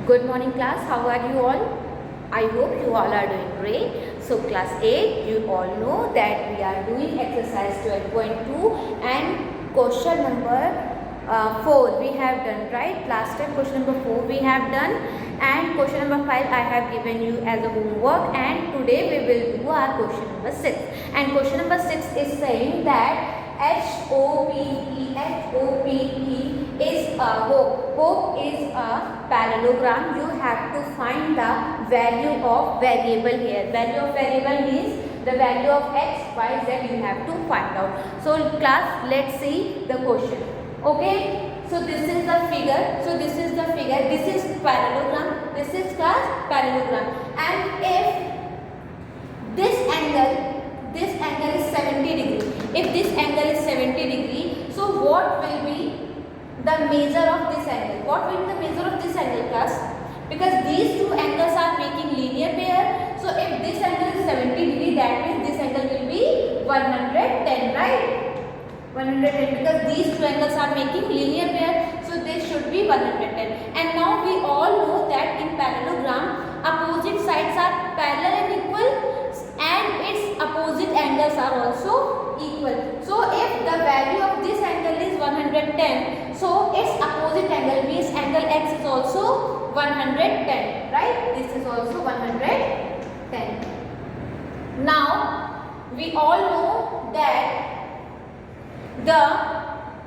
Good morning class, how are you all? I hope you all are doing great. So class 8, you all know that we are doing exercise 12.2 and question number 4 we have done, right? Last time question number 4 we have done and question number 5 I have given you as a homework, and today we will do our question number 6. And question number 6 is saying that HOPE is a hope is a parallelogram. You have to find the value of variable here. Value of variable means the value of x, y, z you have to find out. So class, let's see the question. Okay, so this is the figure. This is parallelogram. This is class parallelogram. And if this angle is 70 degree. If this angle is 70 degree, so what will be the measure of this angle? What will be the measure of this angle, class? Because these two angles are making linear pair. So if this angle is 70 degree, that means this angle will be 110, right? 110, because these two angles are making linear pair. So this should be 110. And now we all know that in parallelogram, opposite sides are parallel and equal, and its opposite angles are also equal. So if the value of this angle is 110, so its opposite angle means angle x is also 110, right? This is also 110. Now we all know that the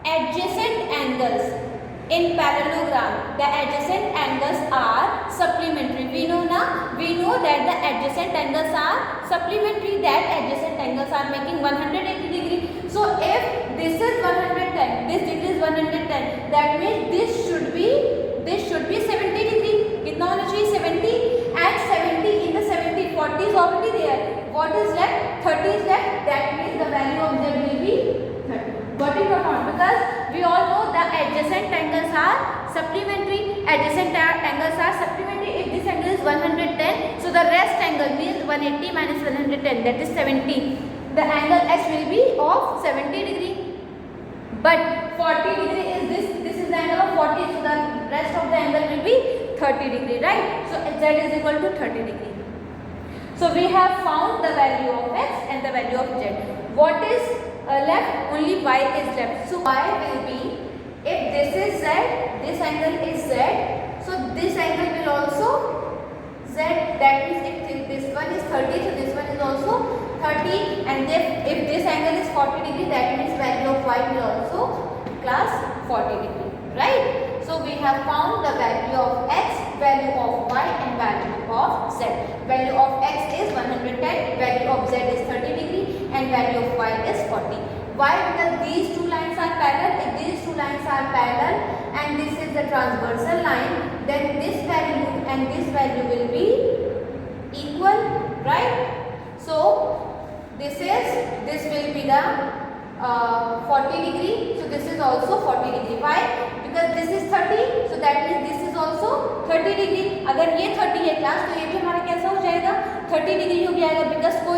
adjacent angles in parallelogram, the adjacent angles are supplementary. We know that the adjacent angles are supplementary, that adjacent angles are making 180 degree. So if this is 110, this degree is 110, that means this should be 70 degree. कितना होना चाहिए? 70, and 70 in the 70, 40 is already there. What is left? 30 is left. That means the value of z will be 30. Got it or not? Because we all know the adjacent angles are supplementary. Adjacent angles are supplementary. If this angle is 110, so the rest angle means 180 minus 110, that is 70. The angle h will be of 70 degree. But 40 degree is this is the angle of 40, so the rest of the angle will be 30 degree, right? So z is equal to 30 degree. So we have found the value of x and the value of z. What is left? Only y is left. So y will be, if this is z, this angle is z, so this angle will also z. That means if this one is 30, so this one is also 30. And if this angle is 40 degree, that means value of y will also class 40 degree, right? So we have found the value of x, value of y, and value of z. Value of x is 110, value of z is 30 degree, and value of y is 40. Why? Because these two lines are parallel. If these two lines are parallel and this is the transversal line, then this value and this value will be equal, right? So this will be the 40 degree. So this is also 40 degree. Why? Because this is 30, so that means this is also 30 degree. अगर ये 30 है class, तो ये भी हमारा कैसा हो जाएगा? 30 degree हो जाएगा, because को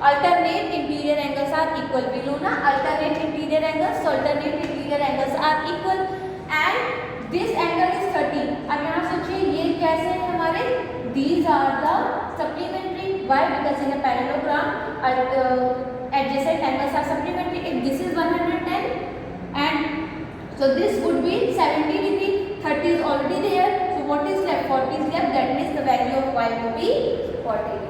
alternate interior angles are equal. We know na alternate interior angles, so alternate interior angles are equal, and this angle is 30. अब यहाँ सोचिए ये कैसे है हमारे? These are the supplementary. Why? Because in a parallelogram, adjacent angles are supplementary. If this is 110, and so this would be 70 degree. 30 is already there. So what is left? 40 is left. That means the value of y will be 40 degree.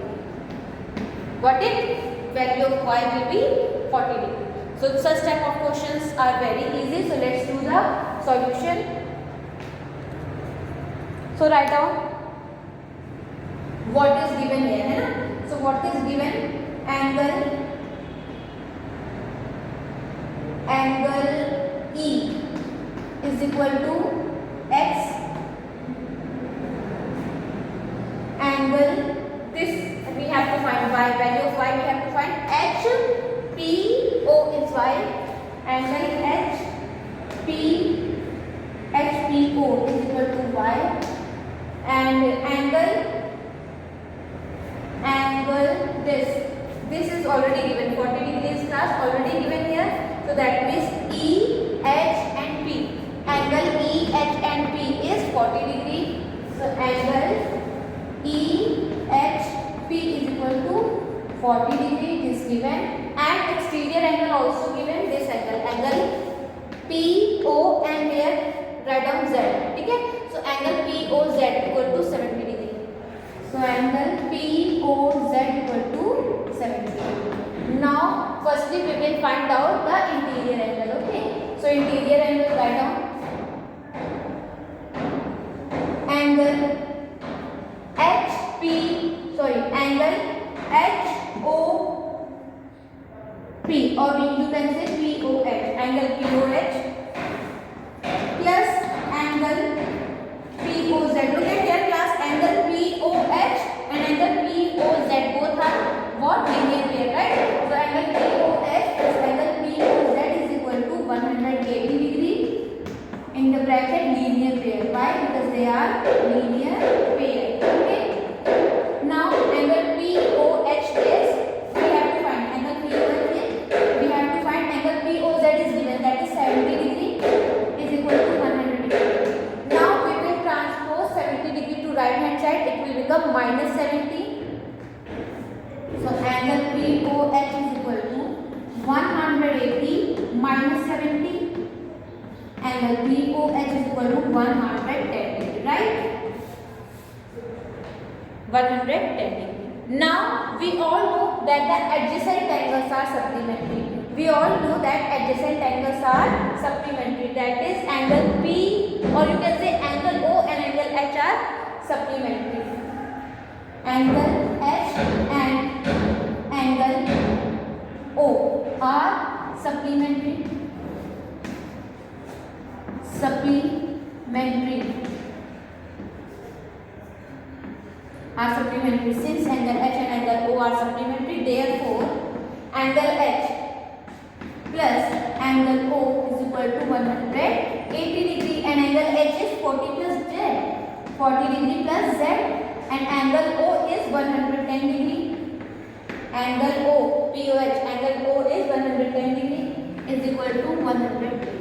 Got it? Value of y will be 40 degree. So such type of questions are very easy. So let's do the solution. So write down what is given here, है ना? So what is given? Angle E is equal to x. Angle this we have to find y, value of y we have to find. H P O is y. Angle H P O is equal to y. And angle this is already given, 40 degrees class already given here. So that means E, H and P. Angle E, H and P is 40 degree. angle EHP is equal to 40 degree, it is given, and exterior angle also given, this angle PO, and here write down Z. ठीक है, so angle POZ equal to 70 degree. So angle POZ equal to 70 degree. Now firstly we will find out the interior angle. Okay, so interior angle, write down angle angle HOP, or you can say POH, angle POH plus angle POZ. Look at here class, angle POH and angle POZ both are what? Linear pair, right? So angle POH plus angle POZ is equal to 180 degree in the bracket linear pair. Why? Because they are linear pair. Okay. Now angle POH is, we have to find angle POH is, we have to find angle POZ is given, that is 70 degree is equal to 100 degree. Now we will transpose 70 degree to right hand side, it will become minus 70. So angle POH is equal to 180 minus 70. Angle POH is equal to 110 degree, right? 110 degree. Now we all know that the adjacent angles are supplementary. We all know that adjacent angles are supplementary. That is angle P, or you can say angle O and angle H are supplementary. Angle H and angle O are supplementary. Are supplementary. Since angle H and angle O are supplementary, therefore angle H plus angle O is equal to 180 degree, and angle H is 40 plus Z, 40 degree plus Z, and angle O is 110 degree. Angle O, POH, angle O is 110 degree is equal to 100 degree.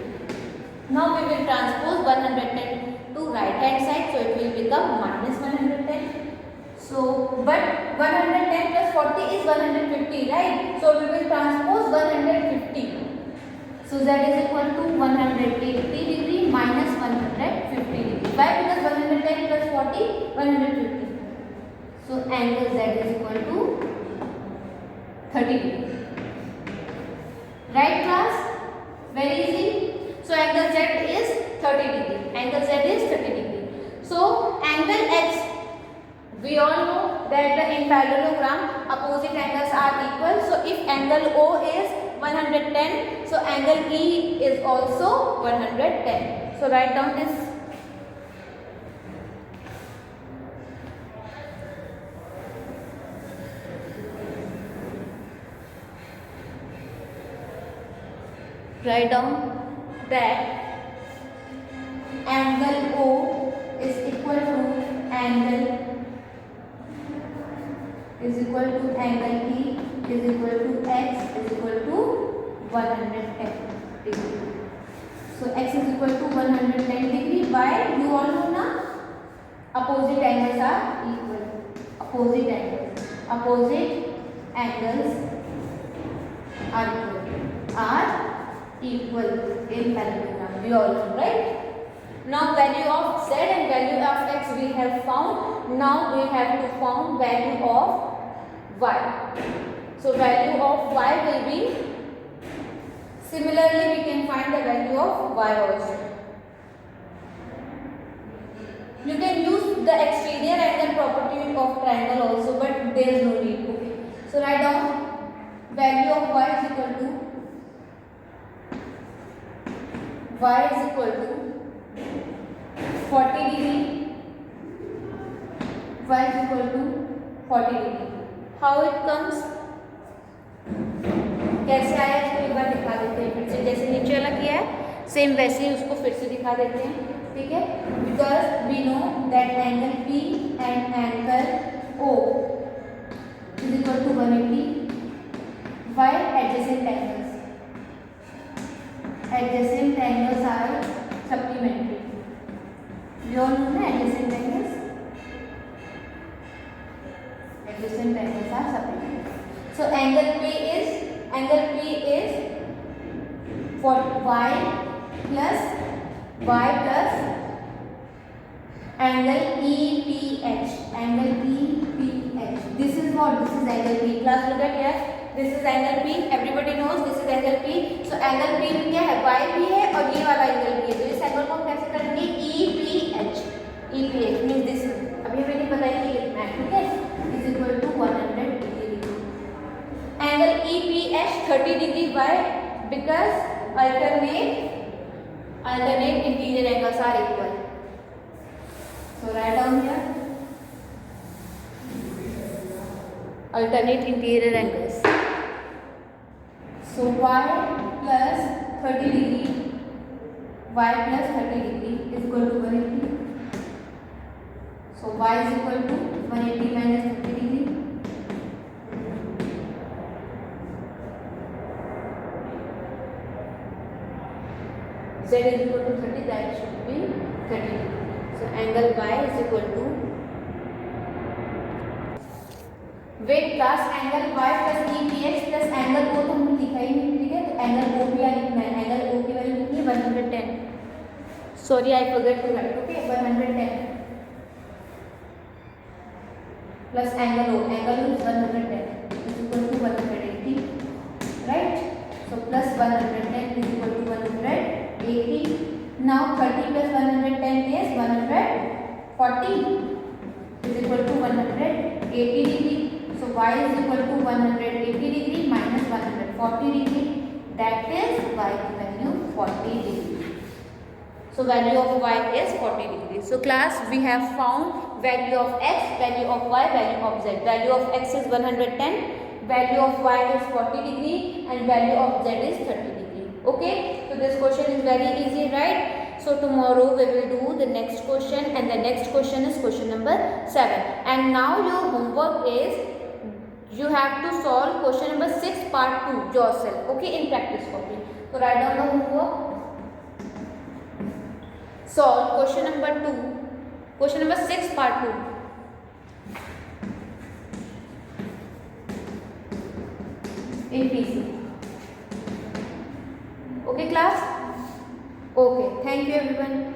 Now we will transpose 110 to right hand side, so it will become minus 110. So, but 110 plus 40 is 150, right? So we will transpose 150. So Z is equal to 180 degree minus 150 degree. Why? Because 110 plus 40, 150. So angle Z is equal to 30 degree. Right class? Very easy. So angle Z is 30 degree. Angle Z is 30 degree. So angle X, we all know that in parallelogram opposite angles are equal. So if angle O is 110, so angle E is also 110. So write down this. Write down that angle O is equal to angle E is equal to X is equal to 110 degree. So X is equal to 110 degree. Why? You all know na, opposite angles are equal. Opposite angles are equal in parallelogram. We all know, right? Now value of Z and value of X we have found. Now we have to find value of Y. So value of Y will be, similarly we can find the value of Y also. You can use the exterior angle property of triangle also, but there is no need. Okay. So write down value of Y is equal to 40 degree. Y is equal to 40 degree. How it comes? कैसे आया इसको एक बार दिखा देते हैं फिर से, जैसे नीचे वाला किया है सेम वैसे ही उसको फिर से दिखा देते हैं. ठीक है, because we know that angle P and angle O is equal to 180 while adjacent angles are supplementary. We all know adjacent angles y plus angle EPH. Angle EPH. This is what? This is angle P. Class, look at here. This is angle P. Everybody knows this is angle P. So angle P में क्या है? YP है और ये वाला angle भी है. तो इस एंगल को हम कैसे करेंगे? EPH. EPH means this. अभी हमें नहीं पता है कि कितना है, ठीक है? Is equal to 180 degree. Angle EPH 30 degree. Why? Because alternate interior angles are equal. So write down here. Alternate interior angles. So y plus 30 degree. Y plus 30 degree is equal to 180. So y is equal to 180 minus 30 degree. Z is equal to 30, that should be 30 degree. So angle y is equal to, wait class, angle y plus EPH plus angle O तो हमने लिखा ही नहीं, ठीक है? तो angle O भी लिखना है. एंगल O की वैल्यू कितनी है? 110. Sorry, I forgot to write. Okay, 110 plus angle O. Angle O is 110 is equal to 180, right? So plus 110 is equal to 180. Now 30 plus 110 is 140 is equal to 180 degree. So y is equal to 180 degree minus 140 degree. That is y value 40 degree. So value of y is 40 degree. So class, we have found value of x, value of y, value of z. Value of x is 110, value of y is 40 degree and value of z is 30 degree. Okay, so this question is very easy, right? So tomorrow we will do the next question, and the next question is question number 7. And now your homework is, you have to solve question number 6 part 2 yourself, okay, in practice copy. So write down the homework. Solve question number 2, question number 6 part 2. In PC. Okay class? Okay, thank you everyone.